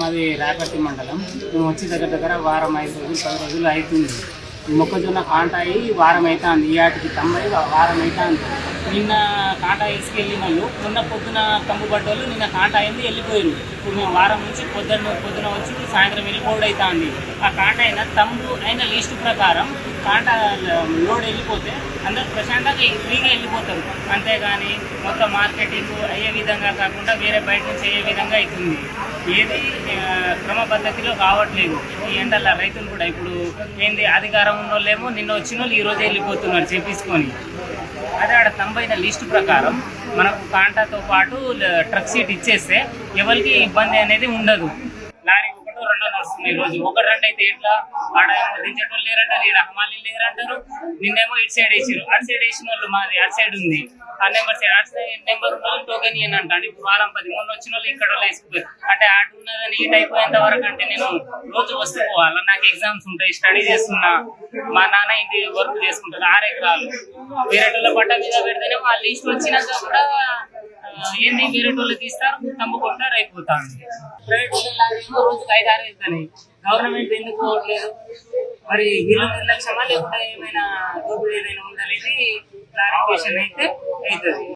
మాది రాయపర్తి మండలం. మేము వచ్చి దగ్గర వారం 5 రోజులు 10 రోజులు అవుతుంది. మొక్కజొన్న కాంటా అయ్యి వారం అవుతుంది. ఈ ఆటికి తమ్మై వారం అవుతుంది. నిన్న కాంటా వేసుకెళ్ళిన వాళ్ళు మొన్న పొద్దున కంపు పడ్డోళ్ళు నిన్న కాంటా అయింది వెళ్ళిపోయారు. ఇప్పుడు మేము వారం నుంచి పొద్దున వచ్చి సాయంత్రం వెళ్ళిపోవడం అవుతుంది. ఆ కాంటా అయిన తమ్ము అయిన లిస్టు ప్రకారం కాంటా లోడ్ వెళ్ళిపోతే అందరూ ప్రశాంతంగా ఫ్రీగా వెళ్ళిపోతారు. అంతేగాని మొత్తం మార్కెటింగ్ అయ్యే విధంగా కాకుండా వేరే బయట నుంచి అయ్యే విధంగా అవుతుంది. ఏది క్రమ పద్ధతిలో కావట్లేదు. ఈ ఎండల రైతులు కూడా ఇప్పుడు ఏంది అధికారం ఉన్న వాళ్ళేమో నిన్న వచ్చిన వాళ్ళు ఈరోజు వెళ్ళిపోతున్నారు చేపించుకొని. అదే ఆడ తంబైన లిస్టు ప్రకారం మనకు కాంటాతో పాటు ట్రక్ సీట్ ఇచ్చేస్తే ఎవరికి ఇబ్బంది అనేది ఉండదు. లారీ ఒకటో రెండో నడుస్తుంది. ఈరోజు ఒకటి రెండు అయితే ఎట్లా ఆడ దించడం లేరంటారు, ఈడ హమాలి లేరంటారు. నిన్నేమో ఇటు సైడ్ వేసారు, అటు సైడ్ వేసిన వాళ్ళు మాది అటు సైడ్ ఉంది. ఆ నెంబర్ సైడ్ అటు సైడ్ నెంబర్ ఉన్న వాళ్ళు టోకెన్ ఇవ్వని అంటాను. ఇప్పుడు వారం 10 మొన్న వచ్చిన వాళ్ళు ఇక్కడ వేసుకుపోయారు. అంటే ఆట ఉన్నదని ఈట అయిపోయేంత వరకు అంటే నేను రోజు వస్తూ పోవాలా? నాకు ఎగ్జామ్స్ ఉంటాయి, స్టడీ చేస్తున్నా. మా నాన్న ఇది వర్క్ చేసుకుంటారు. 6 ఎకరాలు వేరే పట్ట మీద పెడితేనే ఆ లిస్ట్ వచ్చినాక కూడా ఏంది వేరే వాళ్ళు తీస్తారు, తమ్ముకుంటారు, అయిపోతాను. ప్రైవేట్ వాళ్ళు రోజుకి 5-6 అవుతాయి. గవర్నమెంట్ ఎందుకు పోవట్లేదు? మరి వీళ్ళు నిర్లక్ష్యమా లేకపోతే ఏమైనా దోపిడీ ఏదైనా ఉందనేది క్లారిఫికేషన్ అయితే అవుతుంది.